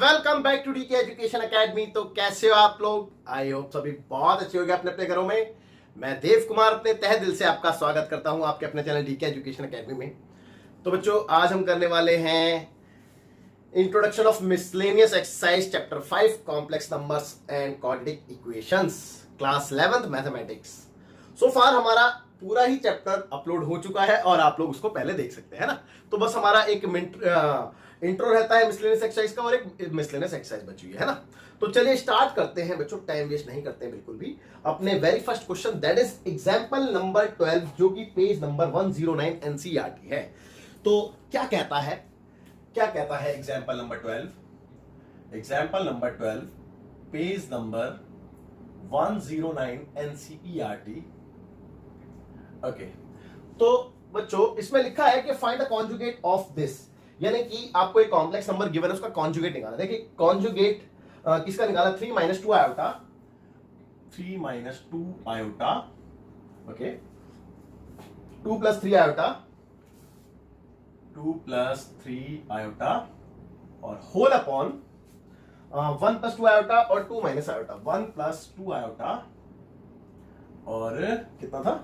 Welcome back to DK education academy. तो कैसे हो आप लोग? आई होप सभी बहुत अच्छे हो गए अपने अपने घरों में। मैं देव कुमार अपने तहे दिल से आपका स्वागत करता हूं आपके अपने चैनल डीके एजुकेशन एकेडमी में। तो बच्चों, आज हम करने वाले हैं introduction of miscellaneous exercise chapter 5 complex numbers and quadratic equations, class 11th mathematics. So far हमारा पूरा ही चैप्टर अपलोड हो चुका है और आप लोग उसको पहले देख सकते हैं ना। तो बस हमारा एक इंट्रो रहता है मिसलेनियस एक्सरसाइज का और एक मिसलेनियस एक्सरसाइज बची हुई है ना। तो चलिए स्टार्ट करते हैं बच्चों, टाइम वेस्ट नहीं करते हैं बिल्कुल भी। अपने very first question that is example number 12 जो कि पेज नंबर 109 एनसीईआरटी है। तो क्या कहता है example number 12? Example number 12 page number 109 NCERT. Okay, तो बच्चों इसमें लिखा है कि find the conjugate of this, यानी कि आपको एक कॉम्प्लेक्स नंबर गिवन है, उसका कॉन्जुगेट निकालना। देखिए कॉन्जुगेट किसका निकाला? 3 - 2 iota, 3 - 2 iota, okay, 2 + 3 iota, 2 + 3 iota और होल अपॉन 1 + 2 आयोटा और 2 - आयोटा, 1 + 2 आयोटा और कितना था?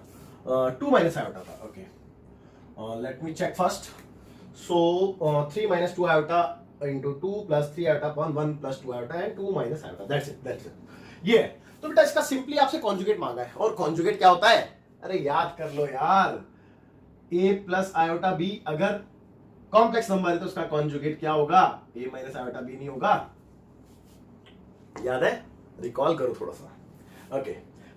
2 - आयोटा था। Okay, let me check first. So 3 - 2 iota into 2 + 3 iota upon 1 + 2 iota and 2 - iota. That's it. ये तो बेटा इसका सिंपली आपसे कॉन्जुगेट मांगा है। और कॉन्जुगेट क्या होता है? अरे याद कर लो यार, a + आयोटा b अगर कॉम्प्लेक्स नंबर है तो उसका कॉन्जुगेट क्या होगा? a - आयोटा b नहीं होगा? याद है? रिकॉल करो थोड़ा सा। ओके,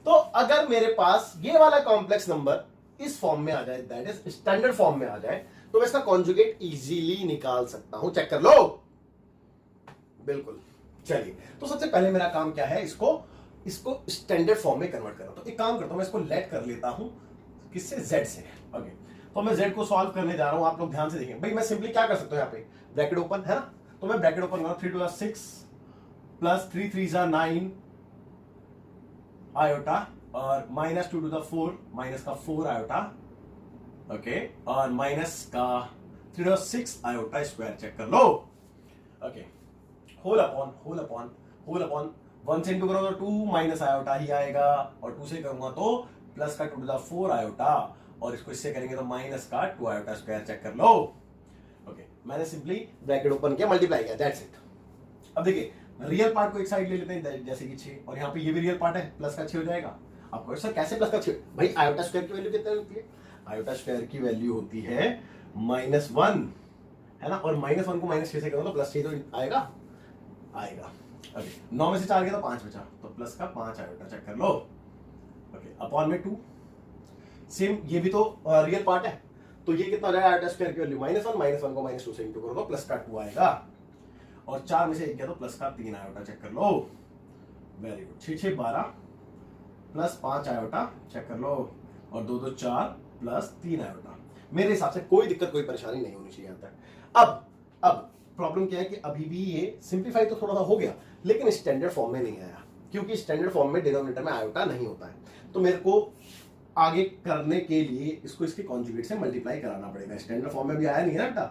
तो अगर मेरे पास ये वाला कॉम्प्लेक्स नंबर इस फॉर्म में आ जाए, दैट इज स्टैंडर्ड फॉर्म में आ जाए, तो मैं इसका कॉन्जुगेट इजीली निकाल सकता हूं। चेक कर लो, बिल्कुल। चलिए, तो सबसे पहले मेरा काम क्या है? इसको स्टैंडर्ड फॉर्म में कन्वर्ट करना। तो एक काम करता हूं, मैं इसको लेट कर लेता हूं किससे? z से। ओके, तो मैं z को सॉल्व करने जा रहा हूं। आप लोग ध्यान से देखें भाई, मैं सिंपली क्या कर सकता हूं, यहाँ पे ब्रैकेट ओपन है ना, तो मैं ब्रैकेट ओपन करूं, 3 × 6 + 3 × 3 = 9 आयोटा और -2 → 4 -4 आयोटा, ओके, और माइनस का 3 × 6 आयोटा स्क्वायर। चेक कर लो। ओके, होल अपॉन 1 से इंटू करोगे तो 2 - आयोटा ही आएगा और 2 से करूंगा तो प्लस का 2 → 4 आयोटा और इसको इससे करेंगे तो माइनस का 2 आयोटा स्क्वायर। चेक कर लो। ओके, मैंने सिंपली ब्रैकेट ओपन किया, मल्टीप्लाई किया, दैट्स इट। अब देखिए रियल पार्ट को एक साइड ले लेते हैं, जैसे कि 6, और यहाँ पे ये भी रियल पार्ट है, प्लस का 6 हो जाएगा। आपको सर कैसे प्लस का 6? भाई आयोटा स्क्वायर की वैल्यू कितनी होती है? आयोटा स्क्वायर की वैल्यू होती है -1, है ना, और -1 को -6 से करो तो +6 तो आएगा। ओके, 9 में से 4 गया तो 5 बचा, तो प्लस का 5 आयोटा। चेक कर लो। ओके, अपॉन में 2, सेम ये भी तो रियल पार्ट है, तो ये कितना हो जाएगा? आयोटा स्क्वायर की वैल्यू -1 को -2 से इंटू करो तो प्लस का 2 आएगा और 4 में से 1 गया तो प्लस का 3 आयोटा। चेक कर लो। Very good. 6 × 6 = 12 plus 5 iota. Check कर लो। और 2 × 2 = 4 प्लस 3 आयोटा। मेरे हिसाब से कोई दिक्कत, कोई परेशानी नहीं होनी चाहिए यहां तक। अब प्रॉब्लम क्या है कि अभी भी ये सिंप्लीफाई तो थोड़ा सा हो गया, लेकिन स्टैंडर्ड फॉर्म में नहीं आया, क्योंकि स्टैंडर्ड फॉर्म में डिनोमिनेटर में आयोटा नहीं होता है। तो मेरे को आगे करने के लिए इसको इसके कॉन्जुगेट से मल्टीप्लाई कराना पड़ेगा। स्टैंडर्ड फॉर्म में भी आया नहीं है ना बेटा,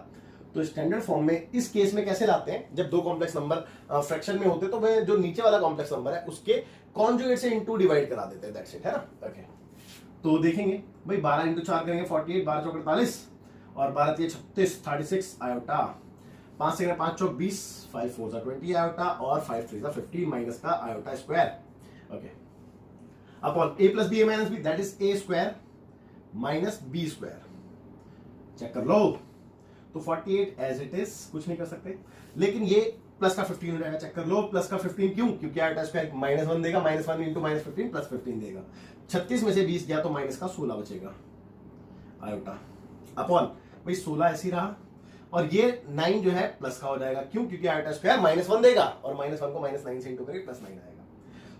तो स्टैंडर्ड फॉर्म में इस केस में कैसे लाते हैं? जब दो कॉम्प्लेक्स नंबर फ्रैक्शन में होते तो मैं जो नीचे वाला कॉम्प्लेक्स नंबर है उसके कॉन्जुगेट से इनटू डिवाइड करा देते हैं, दैट्स इट, है ना। ओके, तो देखेंगे भाई 12 × 4 करेंगे 48, 12 × 4 = 48 और 12 × 3 = 36, 36 आयोटा, 5 से 5 × 4 = 20, 5 × 4 = 20 आयोटा और 5 × 3 = 15 माइनस का iota square. Okay, upon a + b - b that is a square minus b square. Check कर लो। तो 48 एज इट इज, कुछ नहीं कर सकते, लेकिन ये प्लस का 15 हो जाएगा। चेक कर लो, प्लस का 15 क्यों? क्योंकि आयोटा स्क्वायर -1 देगा, -1 × -15 + 15 देगा। 36 में से 20 गया तो माइनस का 16 बचेगा आयोटा, अपॉन भाई 16 ऐसे ही रहा और ये 9 जो है प्लस का हो जाएगा। क्यों? क्योंकि आयोटा स्क्वायर -1 देगा और -1 को -9 से इंटू करके +9 आएगा।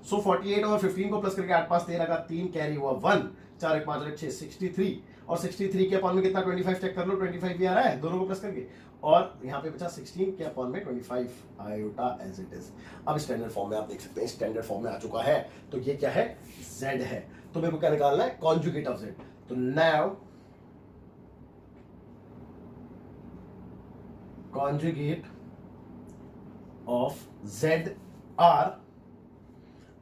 सो 48 और 15 को प्लस करके 8 × 5 = 13 का 3 कैरी हुआ 1, 4 × 5 = 6, 63 और 63 के अपॉन में कितना? 25। चेक कर लो, 25 भी आ रहा है दोनों को प्लस करके, और यहाँ पे बचा 16 के अपॉन में 25 आयोटा एज इट इज। अब स्टैंडर्ड फॉर्म में आप देख सकते हैं, स्टैंडर्ड फॉर्म में आ चुका है। तो ये क्या है? z है। तो मेरे को क्या निकालना है? Conjugate of z। तो now conjugate of Z R,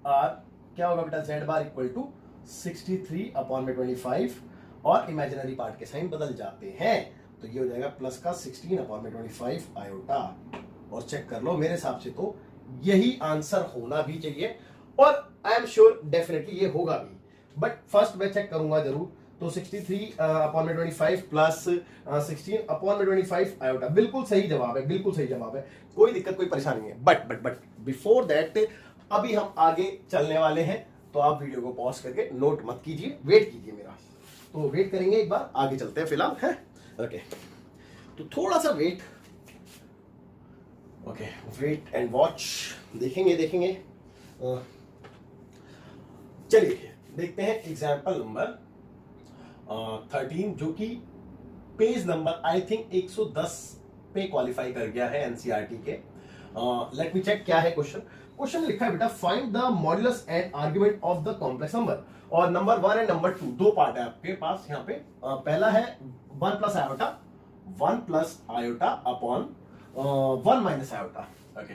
R क्या होगा बेटा, Z bar equal to 63 upon में 25, और इमेजिनरी पार्ट के साइन बदल जाते हैं, तो ये हो जाएगा प्लस का 16 अपॉन में 25 आयोटा। और चेक कर लो, मेरे हिसाब से तो यही आंसर होना भी चाहिए, और आई एम श्योर डेफिनेटली ये होगा भी, बट फर्स्ट मैं चेक करूंगा जरूर। तो 63 अपॉन में 25 प्लस 16 अपॉन में 25 आयोटा, बिल्कुल सही जवाब है, बिल्कुल सही जवाब है, कोई दिक्कत कोई परेशानी नहीं है। बट बिफोर दैट अभी हम आगे चलने वाले हैं, तो आप वीडियो को पॉज करके नोट मत कीजिए, वेट कीजिए मेरा, तो वेट करेंगे, एक बार आगे चलते हैं फिलहाल है। ओके, तो थोड़ा सा wait, okay wait and watch, देखेंगे चलिए देखते हैं एग्जाम्पल नंबर 13, जो कि पेज नंबर आई थिंक 110 पे क्वालिफाई कर गया है एनसीईआरटी के। लेट मी चेक क्या है क्वेश्चन। क्वेश्चन लिखा है बेटा, find the modulus and argument of the complex number, और नंबर 1 एंड नंबर 2 दो पार्ट है आपके पास यहाँ पे। पहला है 1 plus iota upon 1 minus iota, okay,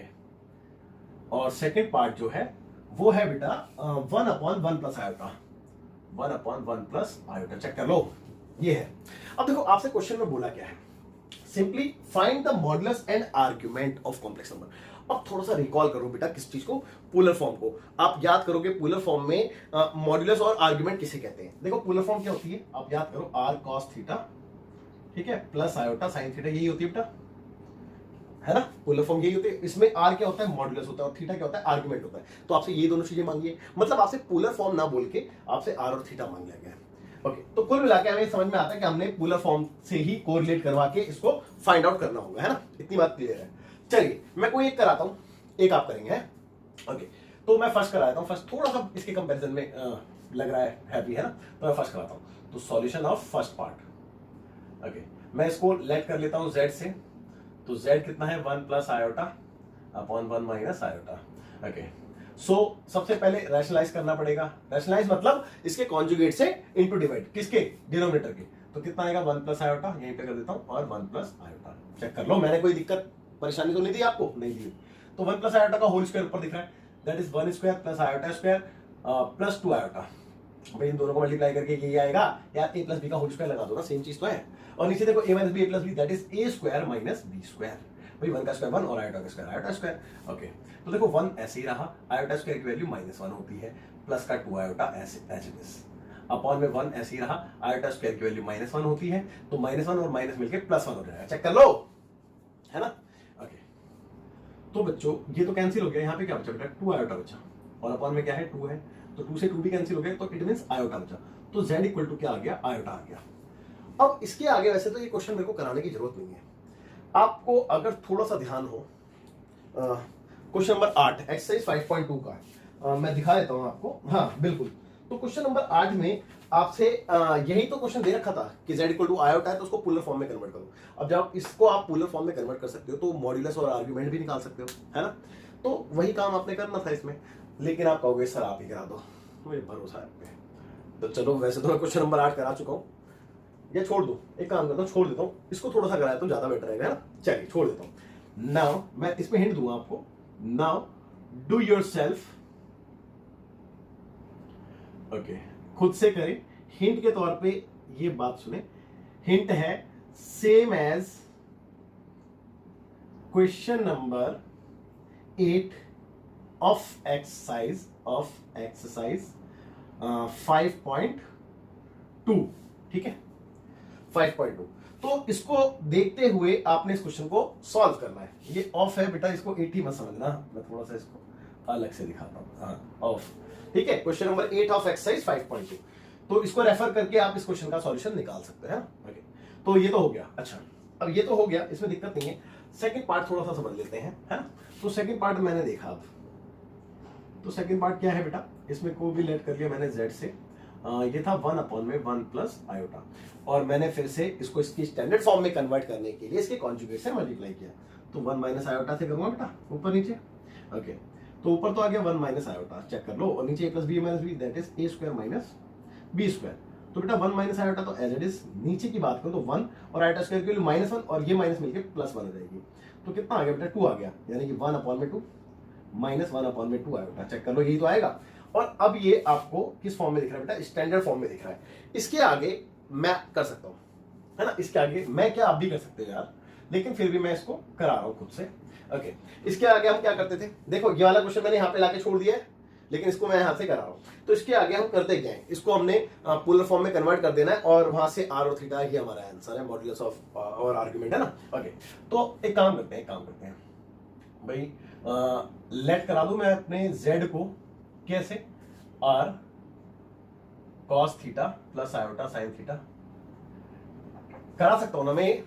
और सेकेंड पार्ट जो है वो है बेटा 1 upon 1 plus iota, 1 upon 1 plus iota. Check कर लो, ये है। अब देखो आपसे क्वेश्चन में बोला क्या है, simply find the modulus and argument of complex number. अब थोड़ा सा रिकॉल करो बेटा, किस चीज को, पोलर फॉर्म को। आप याद करोगे पोलर फॉर्म में मॉड्यूलस और आर्ग्यूमेंट किसे कहते हैं। देखो पोलर फॉर्म क्या होती है, आप याद करो, आर कॉस थीटा, ठीक है, प्लस आयोटा साइन थीटा, यही होती है बेटा, है ना, पोलर फॉर्म यही होती है। इसमें आर क्या होता है, मॉड्यूलस होता है, और थीटा क्या होता है, आर्ग्यूमेंट होता है। तो आपसे ये दोनों चीजें मांगिए, मतलब आपसे पोलर फॉर्म ना बोल के आपसे आर और थीटा मांग लिया गया है। ओके, तो कुल मिला के हमें समझ में आता है कि हमने पोलर फॉर्म से ही कोरिलेट करवा के इसको फाइंड आउट करना होगा, है ना, इतनी बात क्लियर है। चलिए मैं कोई एक कराता हूं, एक आप करेंगे, है ओके। तो मैं फर्स्ट कराता हूं, फर्स्ट थोड़ा सा इसके कंपैरिजन में लग रहा है हैवी, है ना, तो मैं फर्स्ट कराता हूं। तो solution of first part, okay, मैं इसको लेट कर लेता हूं z से। तो z कितना है, 1 plus iota upon 1 minus iota, okay. So सबसे पहले रैशनलाइज करना पड़ेगा, रैशनलाइज मतलब इसके कॉन्जुगेट से इनटू डिवाइड, किसके, डिनोमिनेटर के। तो कितना आएगा, 1 प्लस आयोटा, यहीं पे कर देता हूं, और 1 प्लस आयोटा। चेक कर लो, मैंने कोई दिक्कत परेशानी तो नहीं दी आपको, नहीं दी। तो 1 प्लस आयोटा का होल स्क्वायर ऊपर दिख रहा है, that is 1 square plus iota square plus 2 iota. भाई इन दोनों को मल्टीप्लाई करके ये आएगा, यार a प्लस बी का होल स्क्वायर लगा दो ना, सेम चीज तो है। और नीचे देखो a minus B, a plus B, that is a square minus b square. भाई 1 का स्क्वायर 1 और आयोटा का स्क्वायर आयोटा स्क्वायर, ओके। तो देखो 1 ऐसे ही रहा, आयोटा स्क्वायर की वैल्यू -1 होती है, प्लस का 2 आयोटा ऐसे एज इट इज, अपॉन में 1 ऐसे ही रहा, आयोटा स्क्वायर की वैल्यू -1 होती है, तो -1 और माइनस मिलके +1 हो जाएगा। चेक कर लो, है ना, ओके। तो बच्चों ये तो कैंसिल हो गया, यहाँ पे क्या बचा बेटा, 2 आयोटा बचा, और अपॉन में क्या है, 2 है, तो 2 से 2 भी कैंसिल हो गया, तो इट मींस आयोटा बचा। तो z इक्वल टू क्या आ गया, आयोटा आ गया। अब इसके आगे वैसे तो ये क्वेश्चन मेरे को कराने की जरूरत नहीं है, आपको अगर थोड़ा सा ध्यान हो, क्वेश्चन नंबर 8 एक्सरसाइज 5.2 का मैं दिखा देता हूं आपको, हाँ बिल्कुल। तो क्वेश्चन नंबर 8 में आपसे यही तो क्वेश्चन दे रखा था कि z इक्वल टू आयोटा है, तो उसको पोलर फॉर्म में कन्वर्ट करो। अब जब इसको आप पोलर फॉर्म में कन्वर्ट कर सकते हो, तो मॉड्यूलस और आर्ग्यूमेंट भी निकाल सकते हो, है ना। तो वही काम आपने करना था इसमें, लेकिन आप कहोगे सर आप ही करा दो, मुझे भरोसा है आप पे। तो चलो, वैसे तो मैं क्वेश्चन नंबर 8 करा चुका हूं, ये छोड़ दो, एक काम करता हूं, छोड़ देता हूं इसको, थोड़ा सा कराया तो ज्यादा बेटर रहेगा, है ना। चलिए छोड़ देता हूं। नाउ मैं इसमें हिंट दूंगा आपको, नाउ डू योरसेल्फ, ओके, खुद से करें। हिंट के तौर पे ये बात सुने, हिंट है same as question number 8 of exercise 5.2, ठीक है, 5.2। तो इसको देखते हुए आपने इस क्वेश्चन को सॉल्व करना है। ये ऑफ है बेटा, इसको 80 मत समझना, मैं थोड़ा सा इसको अलग से दिखाता हूं, हाँ ऑफ, ठीक है। क्वेश्चन नंबर 8 ऑफ एक्सरसाइज 5.2, तो इसको रेफर करके आप इस क्वेश्चन का सॉल्यूशन निकाल सकते हैं, ओके। तो ये तो हो गया, अच्छा अब ये तो हो गया, इसमें दिक्कत नहीं है। सेकंड पार्ट थोड़ा सा समझ लेते हैं, है ना। तो सेकंड पार्ट मैंने देखा, अब तो सेकंड पार्ट क्या है बेटा, इसमें को भी लेट कर लिया मैंने z से, ये था 1 अपॉन में 1 प्लस आयोटा, और मैंने फिर से इसको इसकी स्टैंडर्ड फॉर्म में कन्वर्ट करने के लिए इसके कॉन्जुगेट से मल्टीप्लाई किया। तो 1 माइनस आयोटा से करूंगा बेटा, ऊपर नीचे, ओके। तो ऊपर तो आ गया 1 माइनस आयोटा, चेक कर लो, और नीचे a plus B minus B, that is a square minus b square. तो बेटा 1 माइनस आयोटा तो एज इट इज, नीचे की बात करो तो 1 और आयोटा स्क्वायर के लिए -1, और ये माइनस मिलकर +1 हो जाएगी। तो कितना आ गया बेटा 2 आ गया, यानी कि 1/2 माइनस 1/2 आयोटा। चेक कर लो, यही तो आएगा। और अब ये आपको किस फॉर्म में दिख रहा है बेटा, स्टैंडर्ड फॉर्म में दिख रहा है। इसके आगे मैं कर सकता हूं, है ना, इसके आगे मैं क्या, आप भी कर सकते हो यार, लेकिन फिर भी मैं इसको करा रहा हूं खुद से। ओके, इसके आगे हम क्या करते थे, देखो ये वाला क्वेश्चन मैंने यहाँ पे लाके छोड़ दिया है, लेकिन इसको मैं यहाँ से करा रहा हूँ। तो इसके आगे हम करते क्या है, इसको हमने पोलर फॉर्म में कन्वर्ट कर देना है, और वहां से आर और थीटा ही हमारा आंसर है, मॉड्यूलस ऑफ और आर्ग्यूमेंट, है ना। ओके, तो एक काम करते हैं भाई, लेट करा दूं मैं अपने z को कैसे, r cos theta plus iota sine theta करा सकता हूं ना मैं।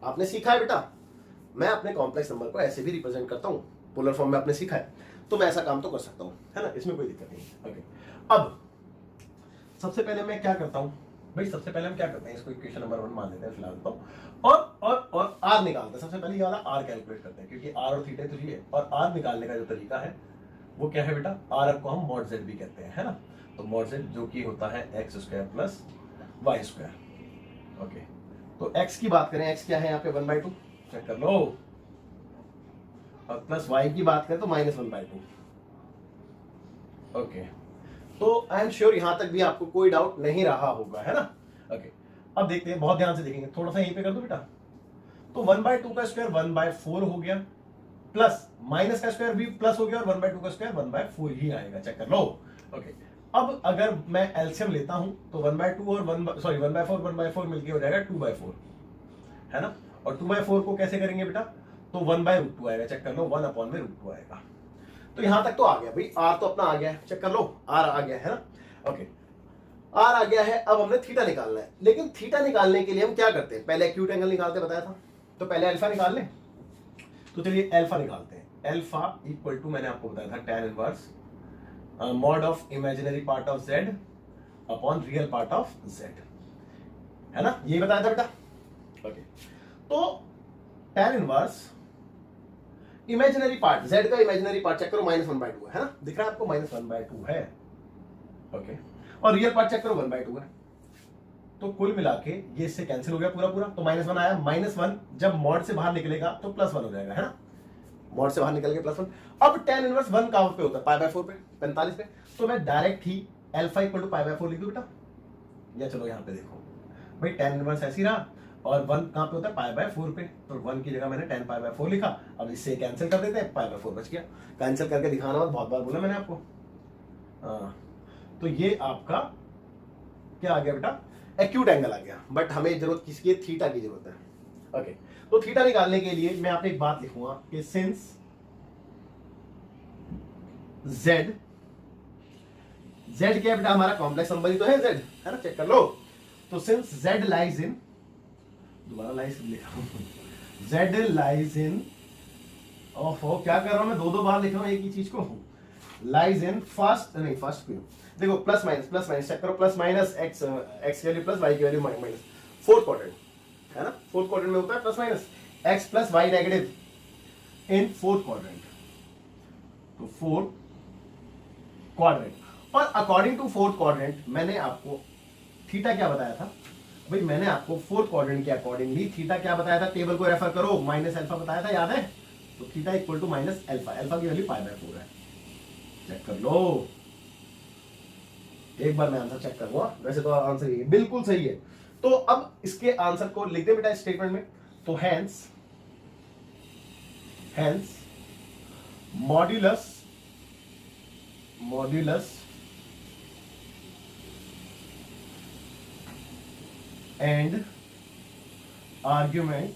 आपने सीखा है बेटा, मैं अपने कॉम्प्लेक्स नंबर को ऐसे भी रिप्रेजेंट करता हूं, पोलर फॉर्म में आपने सीखा है, तो मैं ऐसा काम तो कर सकता हूं, है ना, इसमें कोई दिक्कत नहीं। ओके, अब सबसे पहले मैं क्या करता हूं भाई, सबसे पहले हम क्या करते हैं, इसको इक्वेशन नंबर 1 मान लेते हैं फिलहाल तो, और r निकालते हैं। सबसे पहले ये वाला r कैलकुलेट करते हैं, क्योंकि r और थीटा तो ये, और r निकालने का जो तरीका है वो क्या है बेटा, r को हम mod z भी कहते हैं, है ना। तो mod z जो कि होता है x² प्लस y²। ओके, तो x की बात करें, x क्या है यहाँ पे 1/2, चेक कर लो, और प्लस y की बात करें तो -1/2। ओके, तो आई एम श्योर यहां तक भी आपको कोई डाउट नहीं रहा होगा, है ना। ओके, अब देखते हैं, बहुत ध्यान से देखेंगे, थोड़ा सा यहीं पे कर दो बेटा। तो 1/2 का स्क्वायर 1/4 हो गया, प्लस माइनस का स्क्वायर भी प्लस हो गया, और 1/2 का स्क्वायर 1/4 ही आएगा, चेक कर लो। ओके, अब अगर मैं एलसीएम लेता हूं तो 1/2 और 1/4 मिलके हो जाएगा 2/4, है ना। और 2/4 को कैसे करेंगे बेटा, तो 1/√2 आएगा, चेक कर लो, 1/√2 आएगा। तो यहां तक तो आ गया भाई, आर तो अपना आ गया है, चेक कर लो, आर आ गया है ना। ओके, आर आ गया है, अब हमने थीटा निकालना है। लेकिन थीटा निकालने के लिए हम क्या करते हैं, पहले एक्यूट एंगल निकालते बताया था, तो पहले अल्फा निकाल लें। तो चलिए अल्फा निकालते हैं। अल्फा इक्वल टू, मैंने आपको बताया था, tan inverse mod of imaginary part of z upon real part of z, है ना, ये बताया था बेटा। ओके, तो tan inverse imaginary part, z का इमेजिनरी पार्ट चेक करो, -1/2 है ना, दिख रहा है आपको, -1/2 है। ओके, और रियल पार्ट चेक करो 1/2 है। तो कुल मिला के ये इससे कैंसिल हो गया पूरा, तो -1 आया। -1 जब मॉड से बाहर निकलेगा तो +1 हो जाएगा, है ना, मॉड से बाहर निकल के +1। अब tan इनवर्स 1 कहां पे होता है, π/4 पे, 45 पे। तो मैं डायरेक्ट ही अल्फा इक्वल टू π/4 लिख दूं बेटा, या चलो यहां पे देखो भाई, tan इनवर्स ऐसी रहा, और 1 कहां पे होता है, π/4 पे, तो 1 की जगह मैंने tan π/4 लिखा। अब इससे कैंसिल कर देते हैं, π/4 बच गया। कैंसिल करके दिखाना मत, बहुत बार बोला मैंने आपको। तो ये आपका क्या आ गया बेटा, एक्यूट एंगल आ गया, बट हमें जरूरत किसकी है, थीटा की जरूरत है। ओके, तो थीटा निकालने के लिए मैं आपको एक बात लिखूंगा कि सिंस z क्या बेटा, हमारा कॉम्प्लेक्स नंबर ही तो है z, है ना, चेक कर लो। तो सिंस z लाइज इन, दोबारा लाइज लिखा हूं, z लाइज इन, ओहो क्या कर रहा हूं मैं, दो बार लिख रहा हूं एक ही चीज को, लाइज इन फर्स्ट, नहीं फर्स्ट क्यों, देखो प्लस माइनस चेक करो, प्लस माइनस एक्स की वैल्यू प्लस वाई की वैल्यू माइनस, फोर्थ क्वाड्रेंट, है ना, फोर्थ क्वाड्रेंट में होता है plus minus, X plus Y negative in fourth quadrant, तो फोर्थ क्वाड्रेंट। और अकॉर्डिंग टू फोर्थ क्वाड्रेंट मैंने आपको थीटा क्या बताया था भाई, मैंने आपको फोर्थ क्वाड्रेंट के अकॉर्डिंगली थीटा क्या बताया था, टेबल को रेफर करो, माइनस अल्फा बताया था, याद है। तो theta equal to minus alpha, alpha की वैल्यू π/4 है, चेक कर लो। एक बार मैं आंसर चेक करूंगा, वैसे तो आंसर ये बिल्कुल सही है। तो अब इसके आंसर को लिख दे बेटा स्टेटमेंट में। तो hence modulus and argument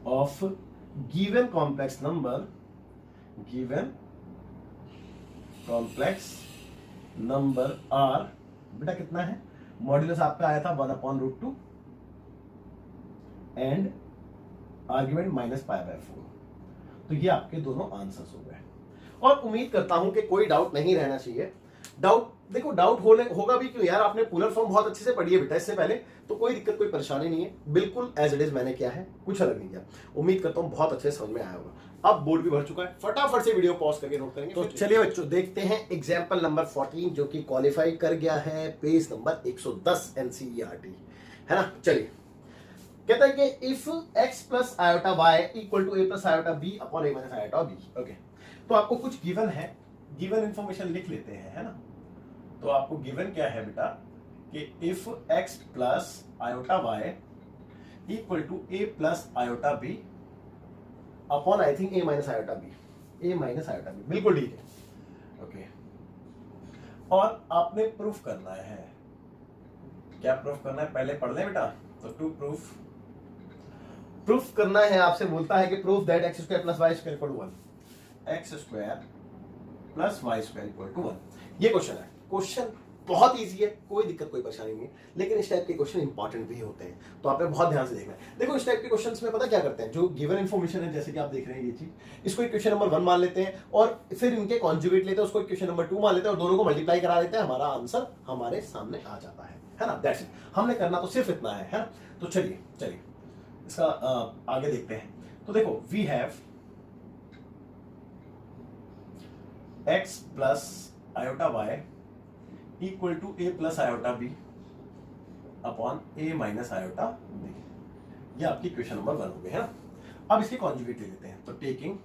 of given complex number are, बेटा कितना है, मॉड्यूलस आपका आया था 1/√2 एंड आर्ग्यूमेंट -π/4। तो ये आपके दोनों आंसर्स हो गए, और उम्मीद करता हूं कि कोई डाउट नहीं रहना चाहिए। डाउट देखो, डाउट होगा भी क्यों यार, आपने पोलर फॉर्म बहुत अच्छे से पढ़ी है बेटा इससे पहले, तो कोई दिक्कत कोई परेशानी नहीं है, बिल्कुल एज इट इज मैंने किया है, कुछ अलग नहीं किया। उम्मीद करता हूं बहुत अच्छे समझ में आया होगा। अब बोर्ड भी भर चुका है, फटाफट से वीडियो पॉज करके नोट करेंगे। तो चलिए बच्चों देखते हैं एग्जाम्पल नंबर 14 जो कि क्वालिफाई कर गया है पेज नंबर 110 एनसीईआरटी, है ना। चलिए कहता है कि if x plus iota y equal to a plus iota b upon a minus iota b। Okay, तो आपको कुछ गिवन है, गिवन इंफॉर्मेशन लिख लेते हैं, है ना। तो आपको गिवन क्या है बेटा कि if x plus iota y equal to a plus iota b upon I think a minus iota b, a minus iota b, बिल्कुल ठीक है। ओके, और आपने प्रूफ करना है, क्या प्रूफ करना है पहले पढ़ ले बेटा। तो टू प्रूफ करना है आपसे, बोलता है कि proof that X square plus Y square equal to 1, X square plus Y square equal to 1। ये क्वेश्चन है, क्वेश्चन बहुत इजी है, कोई दिक्कत कोई परेशानी नहीं है, लेकिन इस टाइप के क्वेश्चन इंपॉर्टेंट भी होते हैं, तो आपने बहुत ध्यान से देखना है। देखो इस टाइप के क्वेश्चंस में पता क्या करते हैं, जो गिवन इन्फॉर्मेशन है, जैसे कि आप देख रहे हैं ये चीज, इसको इक्वेशन नंबर 1 मान लेते हैं और फिर इनके कॉन्जुगेट लेते हैं, उसको इक्वेशन नंबर 2 मान लेते हैं और दोनों को मल्टीप्लाई करा देते हैं, हमारा आंसर हमारे सामने आ जाता है ना। दैट्स इट, हमने करना तो सिर्फ इतना है ना। तो चलिए चलिए इसका आगे देखते हैं। तो देखो we have x plus iota y equal to a plus iota b upon a minus iota b। ये आपकी क्वेश्चन नंबर 1 हो गई है ना। अब इसके कॉन्जुगेट ले लेते हैं, तो टेकिंग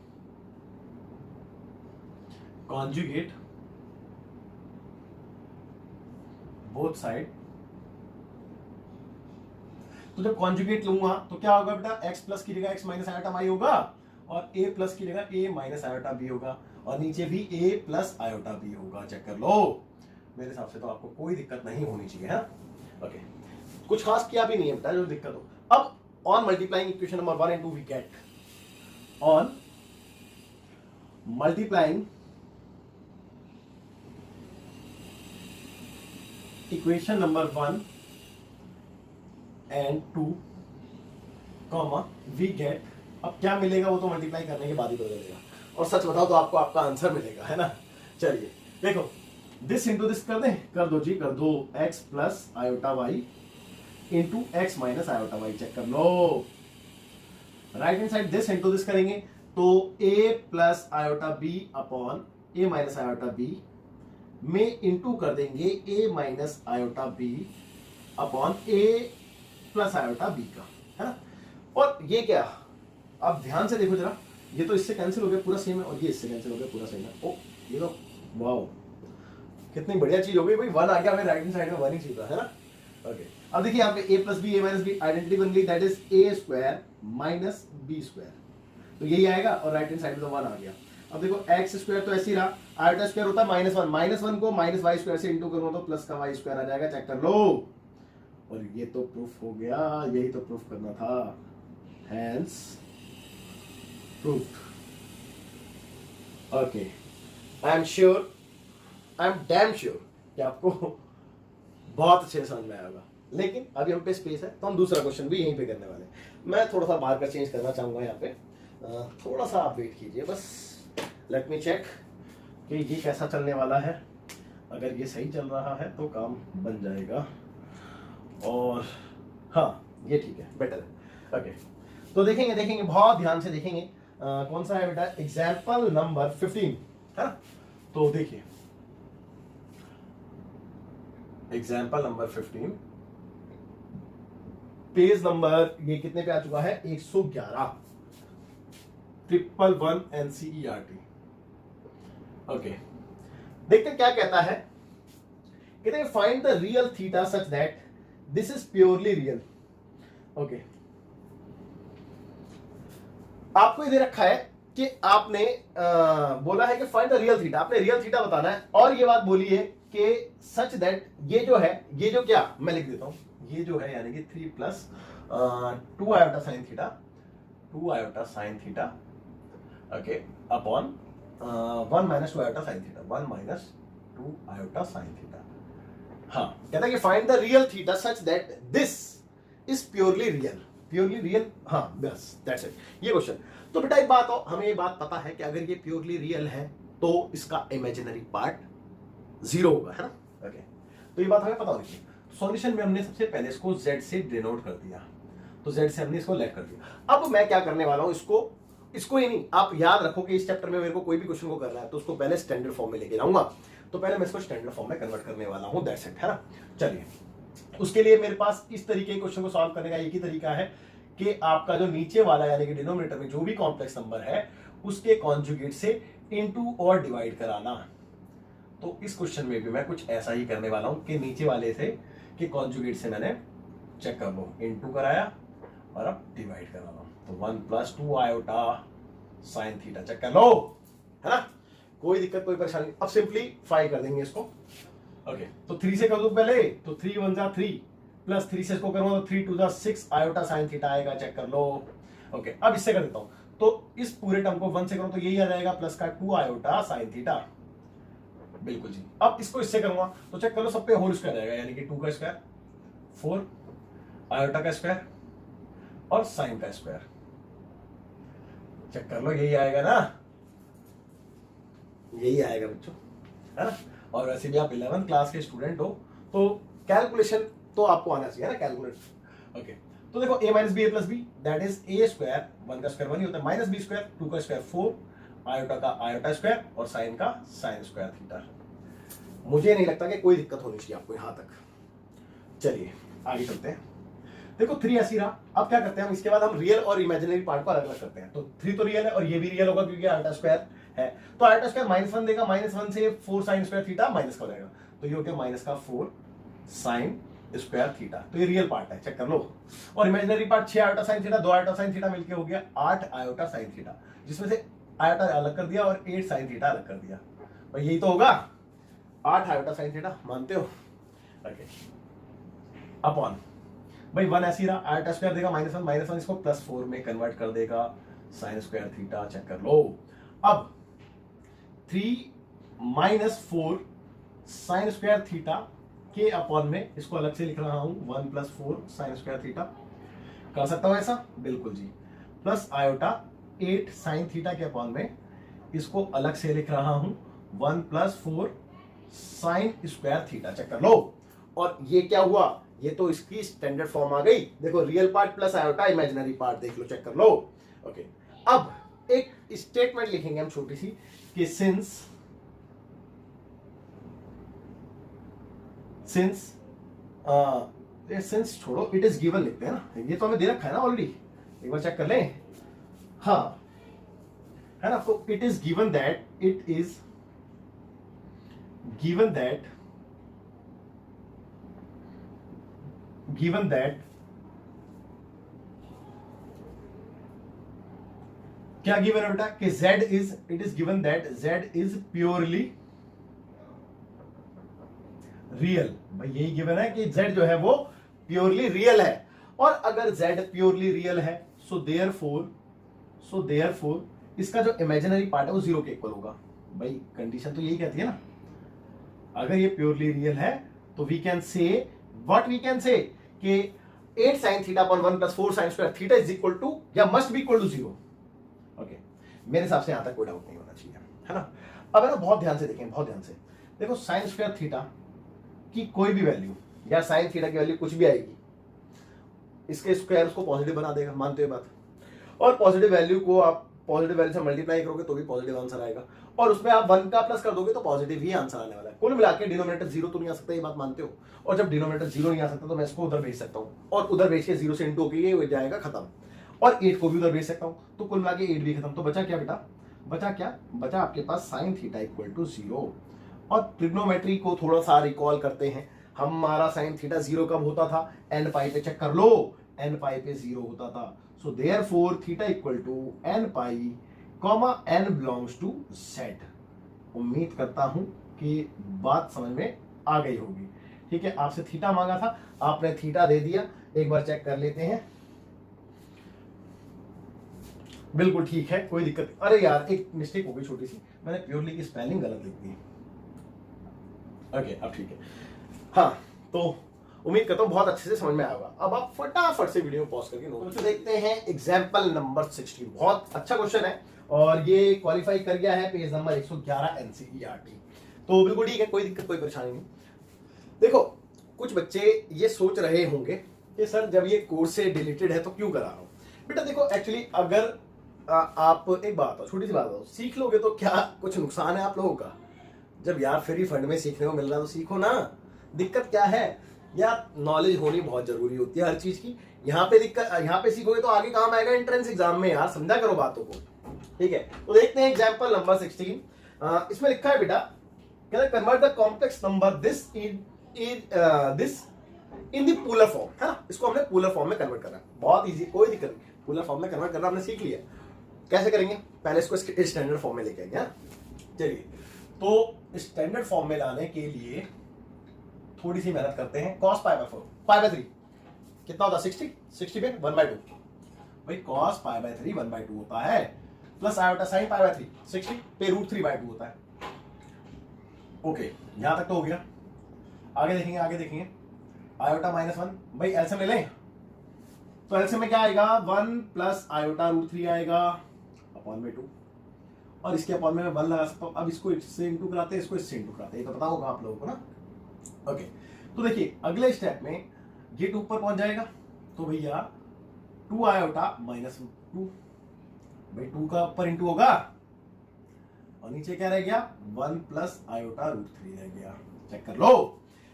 कॉन्जुगेट बोथ साइड, तो जब कॉन्जुगेट लूंगा तो क्या होगा बेटा, x प्लस की जगह x माइनस आयोटा y होगा और a प्लस की जगह a माइनस आयोटा b होगा और नीचे भी a प्लस आयोटा b होगा। चेक कर लो, मेरे हिसाब से तो आपको कोई दिक्कत नहीं होनी चाहिए है। ओके, कुछ खास किया भी नहीं है बेटा जो दिक्कत हो। अब on multiplying equation number 1 and 2 we get, on multiplying equation number 1 and 2 comma we get, अब क्या मिलेगा वो तो मल्टीप्लाई करने के बाद ही पता चलेगा, और सच बताओ तो आपको आपका आंसर मिलेगा, है ना। चलिए देखो, दिस इंटू दिस कर दें, कर दो जी, कर दो, x plus iota y into x minus iota y. Check कर लो, right hand side this into this करेंगे तो a plus iota b upon a minus iota b में इंटू कर देंगे a minus iota b upon a plus iota b का, है ना। और ये क्या, आप ध्यान से देखो जरा, ये तो इससे कैंसिल हो गया पूरा सेम है और ये इससे कैंसिल हो गया पूरा सेम है। ओ ये तो वाओ, कितनी बढ़िया चीज हो गई भाई, 1 आ गया, हमें राइट हैंड साइड में 1 ही चाहिए था, है ना। ओके, अब देखिए यहाँ पे a plus B, a minus B identity बन गई, that is a square minus b square, तो यही आएगा और राइट हैंड साइड में तो 1 आ गया। अब देखो x स्क्वायर तो ऐसे ही रहा, आयोटा स्क्वायर होता है -1, -1 को माइनस वाई स्क्वायर से इंटू करूंगा तो प्लस का वाई स्क्वायर आ जाएगा। चेक कर लो, और ये तो प्रूफ हो गया, यही तो प्रूफ करना था, hence proof. Okay, I am sure, I am damn sure कि आपको बहुत अच्छे से समझ में आएगा। लेकिन अभी हम पे स्पेस है तो हम दूसरा क्वेश्चन भी यहीं पे करने वाले हैं। मैं थोड़ा सा बाहर का चेंज करना चाहूंगा यहाँ पे, थोड़ा सा आप वेट कीजिए बस, लेट मी चेक कि ये कैसा चलने वाला है। अगर ये सही चल रहा है तो काम बन जाएगा, और हाँ ये ठीक है, बेटर है। ओके, तो देखेंगे देखेंगे बहुत ध्यान से देखेंगे, कौन सा है बेटा, एग्जाम्पल नंबर 15, है ना। तो देखिए एग्जाम्पल नंबर 15, पेज नंबर ये कितने पे आ चुका है, 111, 111 NCERT। ओके, देखते हैं क्या कहता है। कहते हैं find the real theta such that this is purely real. Okay, आपको दे रखा है कि आपने बोला है कि फाइंड द रियल थीटा, आपने रियल थीटा बताना है, और ये बात बोली है कि सच दैट ये जो है, ये जो क्या मैं लिख देता हूं, ये जो है यानी कि 3 plus 2 iota sine theta, 2 iota sine theta, okay, upon 1 minus 2 iota sine theta, 1 minus 2 iota sine theta. हाँ, कहता है कि find the real theta such that this is purely real, purely real, हाँ बस दैट्स इट, ये question. तो बेटा एक बात हो, हमें ये बात पता है कि अगर ये प्योरली रियल है तो इसका इमेजिनरी पार्ट 0 होगा, है ना। ओके, तो ये बात हमें पता होगी। सॉल्यूशन में हमने सबसे पहले इसको z से डिनोट कर दिया, तो z से हमने इसको लेट कर दिया। अब मैं क्या करने वाला हूं, इसको ही नहीं, आप याद रखो कि इस चैप्टर में मेरे को कोई भी क्वेश्चन को करना है तो उसको पहले स्टैंडर्ड फॉर्म में लेके जाऊंगा, तो पहले मैं इसको स्टैंडर्ड फॉर्म में कन्वर्ट करने वाला हूं, दैट्स इट, है ना। चलिए, उसके लिए मेरे पास इस तरीके के क्वेश्चन को सॉल्व करने का एक ही तरीका है कि आपका जो नीचे वाला यानी कि डिनोमिनेटर में जो भी कॉम्प्लेक्स नंबर है उसके कॉन्जुगेट से इनटू और डिवाइड कराना। तो इस क्वेश्चन में भी मैं कुछ ऐसा ही करने वाला हूं कि नीचे वाले से कि कॉन्जुगेट से मैंने चेक कर लो, इनटू कराया और अब डिवाइड करा लो। तो 1 + 2 आयोटा साइन थीटा चेक कर लो, है ना, कोई दिक्कत कोई परेशानी नहीं। अब सिंपलीफाई कर देंगे इसको। ओके, तो 3 से कर दो पहले, तो 3 × 1 = 3 प्लस 3 से इसको करूंगा तो 3 × 2 = 6 आयोटा साइन थीटा आएगा, चेक कर लो। ओके, अब इससे कर देता हूं, तो इस पूरे टर्म को 1 से करूं तो यही आ जाएगा प्लस का 2 आयोटा साइन थीटा, बिल्कुल जी। अब इसको इससे करूंगा तो चेक कर लो, सब पे होल स्क्वायर आएगा यानी कि 2 का स्क्वायर 4 आयोटा का स्क्वायर और साइन का स्क्वायर, चेक कर लो, यही आएगा ना, यही आएगा बच्चों, है ना। और वैसे भी आप 11th क्लास के स्टूडेंट हो तो कैलकुलेशन तो आपको आना चाहिए ना, कैलकुलेट। ओके, तो देखो a - b a + b that is a square, 1 का स्क्वायर 1 ही होता है, -b स्क्वायर 2 का स्क्वायर 4 आयोटा का आयोटा स्क्वायर और साइन का साइन स्क्वायर थीटा। मुझे नहीं लगता कि कोई दिक्कत होनी चाहिए आपको यहां तक। चलिए आगे चलते हैं। देखो 3 ऐसी रहा। अब क्या करते हैं हम, इसके बाद हम रियल और इमेजिनरी पार्ट को अलग अलग करते हैं। तो 3 तो रियल है और ये भी रियल होगा क्योंकि आयोटा स्क्वायर है, तो आयोटा स्क्वायर -1 देगा, -1 से 4 साइन स्क्वायर थीटा माइनस का हो जाएगा, तो ये हो गया -4 साइन स्क्वायर थीटा। तो ये रियल पार्ट है, चेक कर लो। और imaginary part 6 iota sine theta 2 iota sine theta मिलके हो गया 8 आयोटा साइन थीटा, जिसमें से आयोटा अलग कर दिया और 8 साइन थीटा अलग कर दिया। भाई यही तो होगा 8 आयोटा साइन थीटा, मानते हो? ओके, अपॉन भाई 1 ऐसी रहा, आयोटा स्क्वायर देगा -1 इसको +4 में कन्वर्ट कर देगा साइन स्क्वायर थीटा, चेक कर लो। अब 3 - 4 साइन स्क्वायर थीटा के अपॉन में इसको अलग से लिख रहा हूं 1 + 4 साइन स्क्वायर थीटा, कर सकता हूं ऐसा, बिल्कुल जी, प्लस आयोटा 8 साइन थीटा के अपॉन में इसको अलग से लिख रहा हूं 1 + 4 साइन स्क्वायर थीटा, चेक कर लो। और ये क्या हुआ, ये तो इसकी स्टैंडर्ड फॉर्म आ गई। देखो real part plus iota imaginary part देख लो, चेक कर लो। ओके, अब एक स्टेटमेंट लिखेंगे हम छोटी सी कि सिंस छोड़ो, इट इज गिवन लिखते हैं ना, ये तो हमें दे रखा है ना ऑलरेडी, एक बार चेक कर लें। हाँ, है ना, तो इट इज गिवन दैट क्या गिवन है बेटा कि it is given that z is purely real. भाई यही गिवन है कि z जो है वो प्योरली रियल है, और अगर z प्योरली रियल है सो देयरफॉर इसका जो इमेजिनरी पार्ट है वो 0 के इक्वल होगा। भाई कंडीशन तो यही कहती है ना, अगर ये प्योरली रियल है तो वी कैन से कि 8 sin theta upon 1 + 4 sin square theta is equal to या must be equal to 0। Okay, मेरे हिसाब से यहां तक कोई डाउट नहीं होना चाहिए, है ना। अब है ना, बहुत ध्यान से देखें, बहुत ध्यान से देखो, साइन स्क्वायर थीटा की कोई भी वैल्यू या साइन थीटा की वैल्यू कुछ भी आएगी, इसके स्क्वायर उसको पॉजिटिव बना देगा, मानते हो बात। और पॉजिटिव वैल्यू को आप पॉजिटिव वैल्यू से मल्टीप्लाई करोगे तो भी पॉजिटिव आंसर आएगा, और उसमें आप 1 का प्लस कर दोगे तो पॉजिटिव ही आंसर आने वाला है। कुल मिला के डिनोमिनेटर 0 तो नहीं आ सकता, ये बात मानते हो। और जब डिनोमिनेटर 0 नहीं आ सकता तो मैं इसको उधर भेज सकता हूँ, और उधर भेज के 0 से इंटू होकर ये हो जाएगा खत्म, और 8 को भी उधर भेज सकता हूँ, तो कुल मिला के 8 भी खत्म। तो बचा क्या बेटा, बचा आपके पास साइन थीटा इक्वल टू 0। और ट्रिग्नोमेट्री को थोड़ा सा रिकॉल करते हैं, हमारा साइन थीटा 0 कब होता था, n पाई पे, चेक कर लो, n पाई पे 0 होता था। So therefore theta equal to n pi comma n belongs to z। उम्मीद करता हूं कि बात समझ में आ गई होगी। ठीक है, आपसे थीटा मांगा था, आपने थीटा दे दिया, एक बार चेक कर लेते हैं। बिल्कुल ठीक है, कोई दिक्कत नहीं। अरे यार, एक मिस्टेक हो गई छोटी सी, मैंने प्योरली की स्पेलिंग गलत लिख दी। ओके, अब ठीक है। हाँ, तो उम्मीद करता हूँ बहुत अच्छे से समझ में आया होगा। अब आप फटाफट से वीडियो पॉज करके नोट देखते हैं। एग्जाम्पल नंबर 16, बहुत अच्छा क्वेश्चन है और ये क्वालिफाई कर गया है पेज नंबर 111 एनसीईआरटी। तो बिल्कुल ठीक है, कोई दिक्कत कोई परेशानी नहीं। देखो, कुछ बच्चे ये सोच रहे होंगे कि सर जब ये कोर्स से डिलीटेड है तो क्यों करा रहा हूँ। बेटा देखो, एक्चुअली अगर आप एक बात हो, छोटी सी बात हो, सीख लोगे तो क्या कुछ नुकसान है आप लोगों का? जब यार फ्री फंड में सीखने को मिल रहा है तो सीखो ना, दिक्कत क्या है यार। नॉलेज होनी बहुत जरूरी होती है हर चीज की। यहाँ पे दिक्कत, यहाँ पे सीखोगे तो आगे काम आएगा एंट्रेंस एग्जाम में यार, समझा करो बातों को, ठीक है। तो देखते हैं एग्जाम्पल नंबर 16। इसमें लिखा है बेटा, कहते convert the complex number this in the polar form, है ना। इसको हमने पोलर फॉर्म में कन्वर्ट करना है, बहुत इजी, कोई दिक्कत नहीं। पोलर फॉर्म में कन्वर्ट करना हमने सीख लिया, कैसे करेंगे, पहले इसको स्टैंडर्ड फॉर्म में लेके आएंगे। चलिए, तो स्टैंडर्ड फॉर्म में लाने के लिए थोड़ी सी मेहनत करते हैं। cos pi by 4 pi by 3 कितना होता है, 60 पे 1/2, भाई cos पाई बाय 3 1/2 होता है, plus iota sin pi by 3 60 पे √3/2 होता है। ओके, यहां तक तो हो गया। आगे देखेंगे आयोटा -1, भाई एलसीएम ले लें, तो एलसीएम में क्या आएगा, 1 प्लस आयोटा √3 आएगा अपॉन में 2, और इसके अपॉन में मैं 1 लगा सकता हूं। अब इसको इससे इंटू कराते हैं, इसको इससे इंटू कराते हैं, ये तो पता होगा आप लोगों को ना। ओके, तो देखिए अगले स्टेप में ये 2 पर पहुंच जाएगा, तो भैया 2 आयोटा -2, भाई 2 का ऊपर इंटू होगा, और नीचे क्या रह गया, 1 प्लस आयोटा √3 रह गया। चेक कर लो।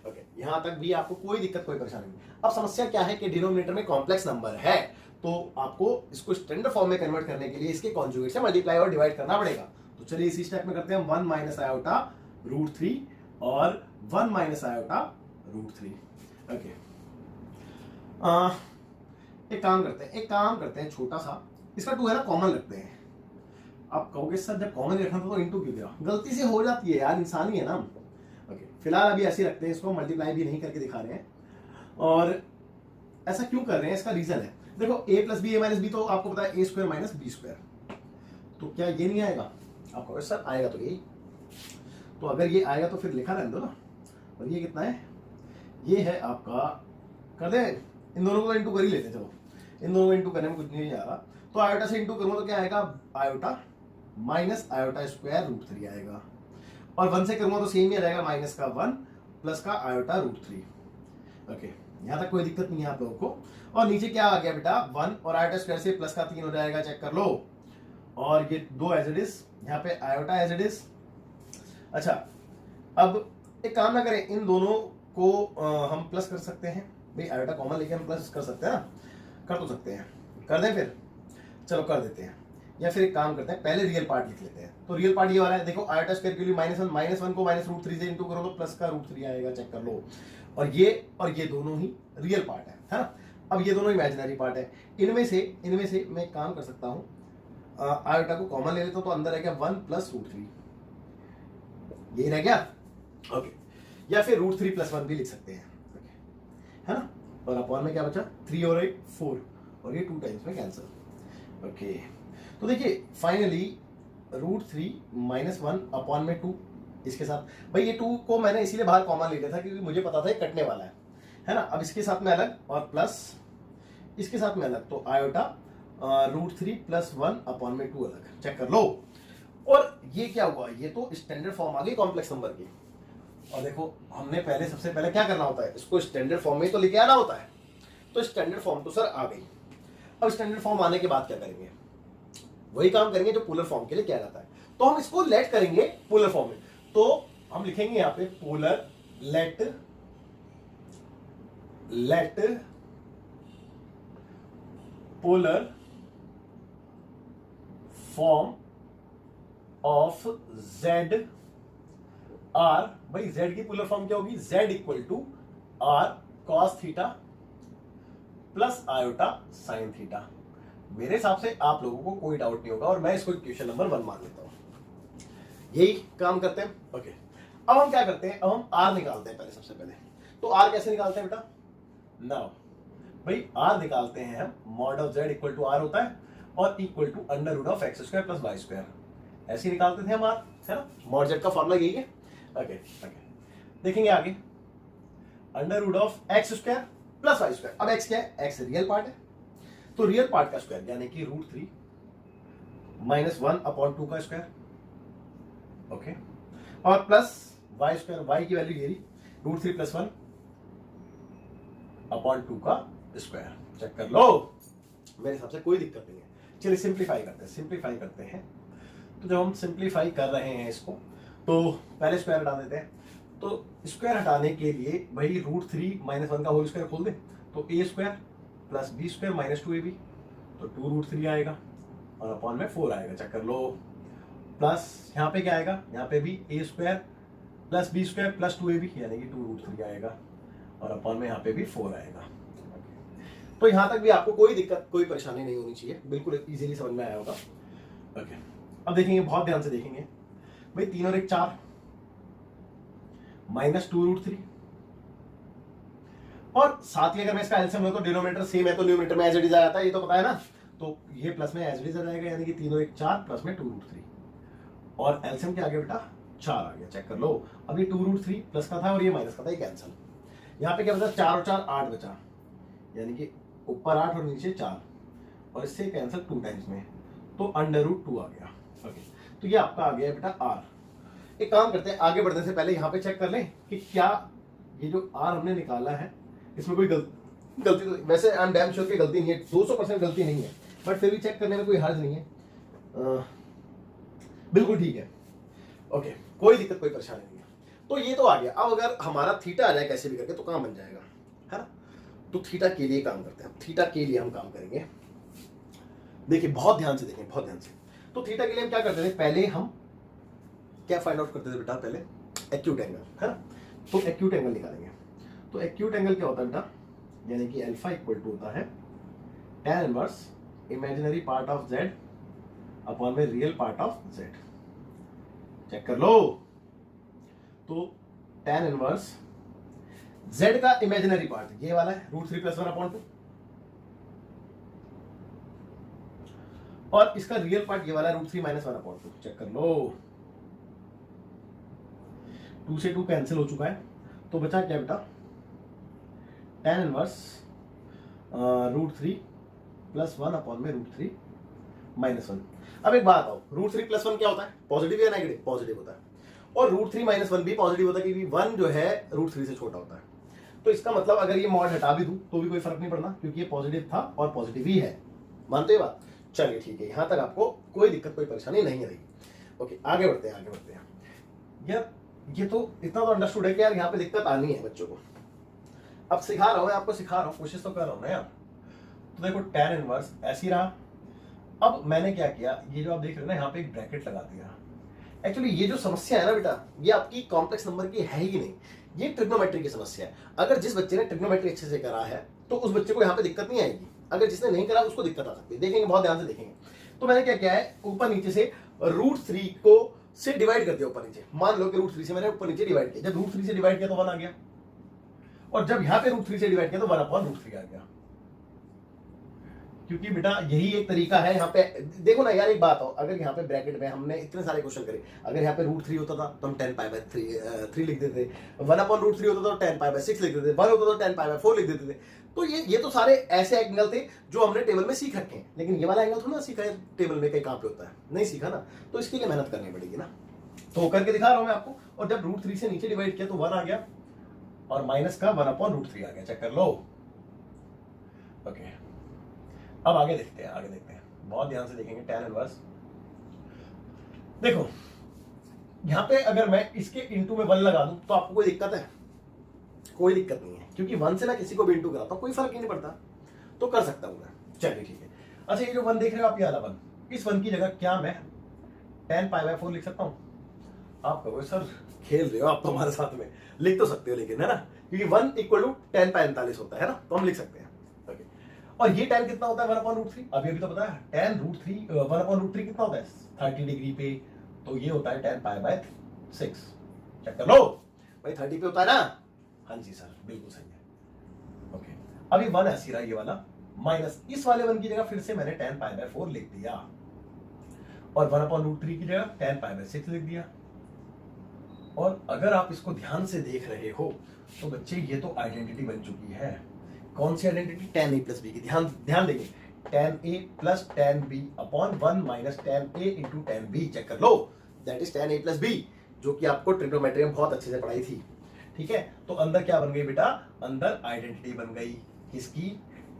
ओके, यहां तक भी आपको कोई दिक्कत, कोई परेशानी नहीं। अब समस्या क्या है कि डिनोमिनेटर में कॉम्प्लेक्स नंबर है, तो आपको इसको स्टैंडर्ड फॉर्म में कन्वर्ट करने के लिए इसके कॉन्जुगेट से मल्टीप्लाई और डिवाइड करना पड़ेगा। तो चलिए इसी स्टेप में करते हैं, 1 माइनस आयोटा √3 और 1 माइनस आयोटा √3। ओके, एक काम करते हैं छोटा सा, इसका 2 है ना कॉमन रखते हैं। आप कहोगे सर जब कॉमन रखना था तो इंटू क्यों दिया, गलती से हो जाती है यार, इंसान ही है ना। ओके, फिलहाल अभी ऐसे रखते हैं, इसको मल्टीप्लाई भी नहीं करके दिखा रहे हैं। और ऐसा क्यों कर रहे हैं, इसका रीजन है, देखो a plus B, a minus B, तो आपको पता है a square minus B square, तो क्या ये नहीं आएगा, आप कहोगे सर आएगा तो यही, तो अगर ये आएगा तो फिर लिखा रहने दो ना। और ये कितना है, ये है आपका, कर दे इन दोनों को इंटू कर ही लेते हैं, चलो इन दोनों को इंटू करने में कुछ नहीं आ रहा, तो आयोटा से इंटू करूंगा तो क्या आएगा, आयोटा माइनस आयोटा स्क्वायर √3 आएगा, और 1 से करूंगा तो सेम ही रहेगा, माइनस का 1 प्लस का आयोटा √3। ओके, यहां तक कोई दिक्कत नहीं है आप लोगों को। और नीचे क्या आ गया बेटा, 1 और आयोटा स्क्वायर से प्लस का 3 हो जाएगा, चेक कर लो। और ये 2 एज इट इज, यहाँ पे आयोटा एज इट इज। अच्छा, अब एक काम ना करें, इन दोनों को हम प्लस कर सकते हैं, भाई आयोटा कॉमन लेके हम प्लस कर सकते हैं ना, कर तो सकते हैं, कर दें फिर, चलो कर देते हैं। या फिर एक काम करते हैं, पहले रियल पार्ट लिख लेते हैं। तो रियल पार्ट ये वाला है, देखो आयोटा स्क्वायर के लिए -1 को -√3 से इंटू करो तो प्लस का √3 आएगा, चेक कर लो। और ये दोनों ही रियल पार्ट है ना। अब ये दोनों इमेजिनरी पार्ट है, इनमें से मैं एक काम कर सकता हूं, आयोटा को कॉमन ले लेता हूं, तो अंदर रह गया 1 प्लस √3, ये रह गया। ओके, या फिर √3 + 1 भी लिख सकते हैं, है ना। और अपॉन में क्या बचा, 3 और 1 4, और ये 2 टाइम्स में कैंसिल। ओके, तो देखिए फाइनली √3 - 1 अपॉन में 2, इसके साथ भाई ये 2 को मैंने इसीलिए बाहर कॉमन ले लिया था क्योंकि मुझे पता था ये कटने वाला है ना। अब इसके साथ में अलग और प्लस इसके साथ में अलग, तो आयोटा √3 + 1 अपॉन में 2 अलग, चेक कर लो। और ये क्या हुआ, ये तो स्टैंडर्ड फॉर्म आ गई कॉम्प्लेक्स नंबर की। और देखो हमने सबसे पहले क्या करना होता है, इसको स्टैंडर्ड फॉर्म में तो लेके आना होता है। तो स्टैंडर्ड फॉर्म तो सर आ गई, अब स्टैंडर्ड फॉर्म आने के बाद क्या करेंगे, वही काम करेंगे जो पोलर फॉर्म के लिए किया जाता है। तो हम इसको लेट करेंगे पोलर फॉर्म में, तो हम लिखेंगे यहाँ पे polar let polar form of Z R, भाई Z की पोलर फॉर्म क्या होगी, Z = R cos theta plus iota sine theta. मेरे हिसाब से आप लोगों को कोई डाउट नहीं होगा, और मैं इसको इक्वेशन नंबर 1 मान लेता हूं। यही काम करते हैं। ओके, अब हम क्या करते हैं, अब हम R निकालते हैं पहले, सबसे पहले तो R कैसे निकालते हैं बेटा, नाउ भाई R निकालते हैं हम, मॉड ऑफ Z = R होता है और इक्वल टू √(x² + y², ऐसे निकालते थे हम R, है ना। मॉड Z का फॉर्मूला यही है। ओके, देखेंगे आगे, √(x² + y²। अब x क्या है, x रियल पार्ट है, तो रियल पार्ट का स्क्वायर यानी कि √3 - 1 अपॉन 2 का स्क्वायर, ओके, और प्लस y², y की वैल्यू ये रही, √3 + 1 अपॉन 2 का स्क्वायर, चेक कर लो। मेरे हिसाब से कोई दिक्कत नहीं है। चलिए सिंप्लीफाई करते हैं। तो जब हम सिंप्लीफाई कर रहे हैं इसको, तो पहले स्क्वायर हटा देते हैं। तो स्क्वायर हटाने के लिए भाई √3 - 1 का होल स्क्वायर खोल दे, तो a² plus B square minus 2ab, तो 2√3 आएगा और अपॉन में 4 आएगा, चेक कर लो। प्लस यहाँ पे क्या आएगा, यहाँ पे भी a square plus B square plus 2ab यानी कि 2√3 आएगा और अपॉन में यहाँ पे भी 4 आएगा। तो यहाँ तक भी आपको कोई दिक्कत कोई परेशानी नहीं होनी चाहिए, बिल्कुल इजीली समझ में आया होगा। ओके, अब देखेंगे, बहुत ध्यान से देखेंगे भाई, 3 और 1 4 माइनस 2√3 और साथ ही अगर मैं इसका एलसीएम लूं तो डिनोमिनेटर सेम है तो न्यूमरेटर में एज इट इज आ जाता है, ये तो पता है ना। तो ये प्लस में एज इट इज आ जाएगा यानी कि 3 और 1 4 प्लस में 2√3 और एलसीएम क्या आ गया बेटा 4 आ गया, चेक कर लो। अब ये 2√3 प्लस का था और ये माइनस का था, ये कैंसिल। यहाँ पे क्या बचा, 4 और 4 8 बचा यानी कि ऊपर 8 और नीचे 4 और इससे कैंसिल 2 टाइम्स में, तो √2 आ गया। ओके, तो ये आपका आ गया बेटा r। एक काम करते हैं, आगे बढ़ने से पहले यहाँ पे चेक कर लें कि क्या ये जो r हमने निकाला है इसमें कोई गलती तो, वैसे आई एम डैम श्योर कि गलती नहीं है, 200% गलती नहीं है, बट फिर भी चेक करने में कोई हर्ज नहीं है, बिल्कुल ठीक है। ओके, कोई दिक्कत कोई परेशानी नहीं है। तो ये तो आ गया। अब अगर हमारा थीटा आ जाए कैसे भी करके तो काम बन जाएगा, है ना। तो थीटा के लिए काम करते हैं, थीटा के लिए हम काम करेंगे। देखिए बहुत ध्यान से देखें, बहुत ध्यान से। तो थीटा के लिए हम क्या करते थे, पहले हम क्या फाइंड आउट करते थे बेटा, पहले एक्यूट एंगल, है ना। तो एक्यूट एंगल निकालेंगे। तो एक्यूट एंगल क्या होता है बेटा, यानी कि अल्फा इक्वल टू होता है tan inverse imaginary part of z upon में real part of z, check कर लो। तो tan इनवर्स z का इमेजिनरी पार्ट ये वाला है √3 + 1/2 और इसका रियल पार्ट ये वाला है √3 - 1/2, चेक कर लो। 2 से 2 कैंसिल हो चुका है, तो बचा क्या बेटा, tan इनवर्स √3 + 1 अपॉन में √3 - 1। अब एक बात आओ, √3 + 1 क्या होता है, पॉजिटिव या नेगेटिव, पॉजिटिव होता है, और √3 - 1 भी पॉजिटिव होता है क्योंकि 1 जो है √3 से छोटा होता है। तो इसका मतलब अगर ये मॉड हटा भी दूं तो भी कोई फर्क नहीं पड़ना क्योंकि ये पॉजिटिव था और पॉजिटिव ही है, मानते हो बात। चलिए ठीक है, यहां तक आपको कोई दिक्कत कोई परेशानी नहीं रहेगी। ओके, आगे बढ़ते हैं, आगे बढ़ते हैं। यार ये तो इतना तो अंडरस्टूड है कि यार यहाँ पे दिक्कत आनी है बच्चों को। अब सिखा रहा हूं मैं आपको, सिखा रहा हूं, कोशिश तो कर रहा हूं ना यार। तो देखो tan इनवर्स ऐसे ही रहा। अब मैंने क्या किया, ये जो आप देख रहे हो ना यहाँ पे एक ब्रैकेट लगा दिया। एक्चुअली ये जो समस्या है ना बेटा, ये आपकी कॉम्प्लेक्स नंबर की है ही नहीं, ये ट्रिग्नोमेट्री की समस्या है। अगर जिस बच्चे ने ट्रिग्नोमेट्री अच्छे से करा है तो उस बच्चे को यहाँ पे दिक्कत नहीं आएगी, अगर जिसने नहीं करा उसको दिक्कत आ सकती है। देखेंगे, बहुत ध्यान से देखेंगे। तो मैंने क्या किया है, ऊपर नीचे से √3 को से डिवाइड कर दिया ऊपर नीचे। मान लो कि √3 से मैंने ऊपर नीचे डिवाइड किया, जब √3 से डिवाइड किया तो 1 आ गया, और जब यहाँ पे √3 से डिवाइड किया तो 1/√3 आ गया। क्योंकि बेटा यही एक तरीका है। यहाँ पे देखो ना यार, एक बात हो, अगर यहाँ पे ब्रैकेट में हमने इतने सारे क्वेश्चन करे, अगर यहाँ पे √3 होता था तो हम 10π/3 लिख देते, 1/√3 होता था तो 10π/6 लिख देते, 1 होता तो 10π/4 लिख देते थे। तो ये तो सारे ऐसे एंगल थे जो हमने टेबल में सीख रखे हैं, लेकिन ये वाला एंगल थोड़ा ना सीखा है टेबल में, कहीं कहाँ पे होता है, नहीं सीखा ना, तो इसके लिए मेहनत करनी पड़ेगी ना। तो करके दिखा रहा हूँ मैं आपको। और जब √3 से नीचे डिवाइड किया तो 1 आ गया और माइनस का 1/√3 आ गया, चेक कर लो। ओके, अब आगे देखते हैं, आगे देखते हैं, बहुत ध्यान से देखेंगे। tan इनवर्स देखो, यहां पे अगर मैं इसके इंटू में 1 लगा दूं तो आपको कोई दिक्कत है, कोई दिक्कत नहीं है, क्योंकि 1 से ना किसी को भी इंटू कराता कोई फर्क ही नहीं पड़ता, तो कर सकता हूं मैं। चलिए ठीक है। अच्छा, ये जो 1 देख रहे हो आप, ये वाला 1, इस 1 की जगह क्या मैं 10π/4 लिख सकता हूं? आप कहोगे सर खेल रहे हो आप तो हमारे साथ में, लिख तो सकते हो लेकिन, है ना, क्योंकि 1 = 10π/49 होता है ना, तो हम लिख सकते हैं। ओके, और ये tan कितना होता है 1/√3, अभी तो पता है। tan √3 1/√3 कितना होता है 30 डिग्री पे, तो ये होता है 10π/6। चेक कर लो भाई, 30 पे होता है ना, हाँ जी सर बिल्कुल सही है। ओके, अभी 1 ऐसी रहा ये वाला, माइनस इस वाले 1 की जगह फिर से मैंने 10π/4 लिख दिया और 1/√3 की जगह 10π/6 लिख दिया। और अगर आप इसको ध्यान से देख रहे हो तो बच्चे ये तो आइडेंटिटी बन चुकी है। कौन सी आइडेंटिटी, tan a + b की। ध्यान देंगे, tan a + tan b upon 1 - tan a × tan b, check कर लो, that is tan a + b, जो कि आपको ट्रिग्नोमेट्री में बहुत अच्छे से पढ़ाई थी। ठीक है, तो अंदर क्या बन गई बेटा, अंदर आइडेंटिटी बन गई किसकी,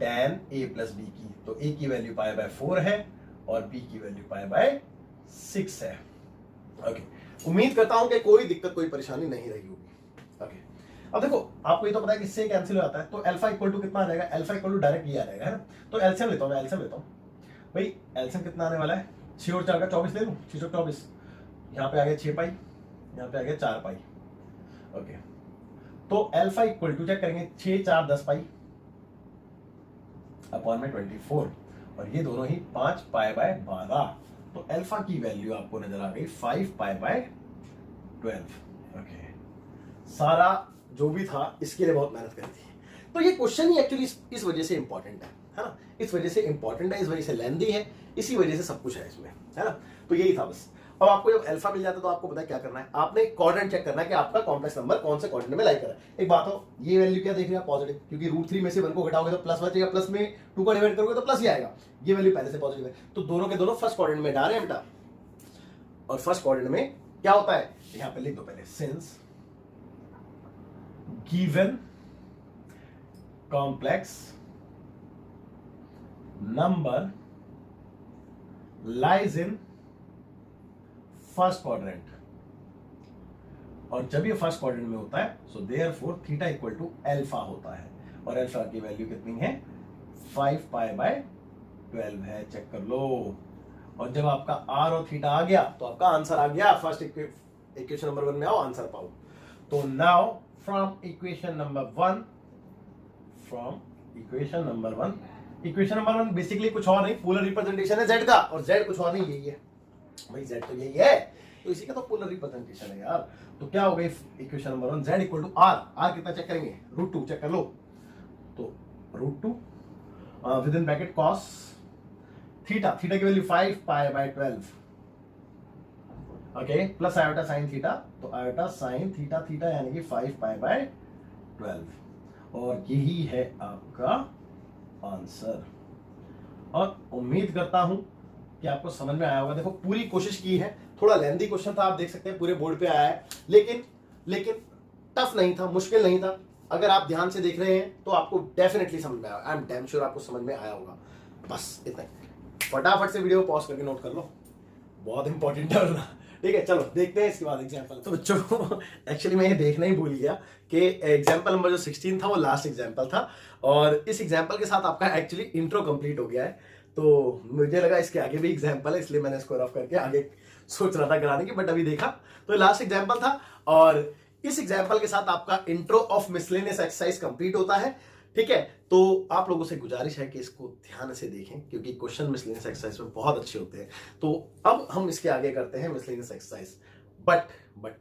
tan a + b की। तो a की वैल्यू π/4 है और b की वैल्यू π/6 है। ओके, उम्मीद करता हूं कि कोई दिक्कत कोई परेशानी नहीं रही होगी। ओके, अब देखो आपको ये तो पता है कि इससे कैंसिल हो जाता है, तो अल्फा इक्वल टू कितना आ जाएगा, अल्फा इक्वल टू डायरेक्ट ये आ जाएगा, है ना। तो एलसीएम लेता हूं मैं, एलसीएम लेता हूं भाई। एलसीएम कितना आने वाला है, 6 और 4 का 24 ले लूं, 6 और 24, यहाँ पे आ गया 6 पाई, यहाँ पे आ गया 4 पाई। ओके, तो अल्फा इक्वल टू चेक करेंगे, 6 4 10 पाई अपॉन में 24, और ये दोनों ही 5 पाई बाय 12। तो अल्फा की वैल्यू आपको नजर आ गई 5 पाई बाय 12। ओके, सारा जो भी था इसके लिए बहुत मेहनत करी थी। तो ये क्वेश्चन ही एक्चुअली इस वजह से इंपॉर्टेंट है ना, इस वजह से इंपॉर्टेंट है, इस वजह से लेंथी है, इसी वजह से सब कुछ है इसमें, है ना। तो यही था बस। अब आपको जब अल्फा मिल जाता है तो आपको पता है क्या करना है, आपने कोऑर्डिनेट चेक करना है कि आपका कॉम्प्लेक्स नंबर कौन से कोऑर्डिनेट में लाई कर रहा है। एक बात हो, ये वैल्यू क्या देख रहे हैं पॉजिटिव, क्योंकि √3 में से 1 को घटाओगे तो प्लस बचेगा, प्लस में 2 को डिवाइड करोगे तो प्लस ही आएगा, ये वैल्यू पहले से पॉजिटिव है। तो दोनों के दोनों फर्स्ट कोऑर्डिनेट में डाल रहे हैं बेटा, और फर्स्ट कोऑर्डिनेट में क्या होता है, यहां पे लिख दो पहले, since given complex number lies in first quadrant, और जब ये फर्स्ट क्वाड्रेंट में होता है so therefore theta equal to alpha होता है, और अल्फा की वैल्यू कितनी है, 5 पाई बाय 12 है, चेक कर लो। और जब आपका आर और थीटा आ गया तो आपका आंसर आ गया, फर्स्ट इक्वेशन नंबर 1 में आओ, आंसर पाओ। तो now from equation number 1, equation number 1 basically कुछ और नहीं, पोलर रिप्रेजेंटेशन है z का, और z कुछ और नहीं यही है भाई, z तो यही है, तो इसी का तो पोलर रिप्रेजेंटेशन है यार। तो क्या हो गई equation number 1, z equal to r कितना चेक करेंगे, √2 चेक कर लो। तो √2 विद इन ब्रैकेट cos थीटा की value 5 pi by 12, okay, plus iota sine theta, तो आयोटा साइन थीटा यानी कि 5 पाई बाय 12, और यही है आपका आंसर। और उम्मीद करता हूं कि आपको समझ में आया होगा। देखो पूरी कोशिश की है, थोड़ा लेंथी क्वेश्चन था, आप देख सकते हैं पूरे बोर्ड पे आया है, लेकिन टफ नहीं था, मुश्किल नहीं था। अगर आप ध्यान से देख रहे हैं तो आपको डेफिनेटली समझ में आया, आई एम डैम श्योर आपको समझ में आया होगा। बस इतना ही, फटाफट से वीडियो पॉज करके नोट कर लो, बहुत इंपॉर्टेंट है ना। ठीक है, चलो देखते हैं इसके बाद एग्जाम्पल। तो बच्चों एक्चुअली मैं ये देखना ही भूल गया कि एग्जाम्पल नंबर जो 16 था वो लास्ट एग्जाम्पल था, और इस एग्जाम्पल के साथ आपका एक्चुअली इंट्रो कंप्लीट हो गया है। तो मुझे लगा इसके आगे भी एग्जाम्पल है, इसलिए मैंने इसको रफ करके आगे सोच रहा था कराने की, बट अभी देखा तो लास्ट एग्जाम्पल था, और इस एग्जाम्पल के साथ आपका intro of miscellaneous exercise complete होता है। ठीक है, तो आप लोगों से गुजारिश है कि इसको ध्यान से देखें, क्योंकि क्वेश्चन मिसलेनियस एक्सरसाइज में बहुत अच्छे होते हैं। तो अब हम इसके आगे करते हैं मिसलेनियस एक्सरसाइज, बट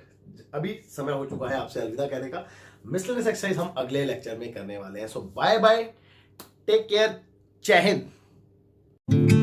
अभी समय हो चुका है आपसे अलविदा कहने का। मिसलेनियस एक्सरसाइज हम अगले लेक्चर में करने वाले हैं। सो बाय बाय, टेक केयर, जय हिंद।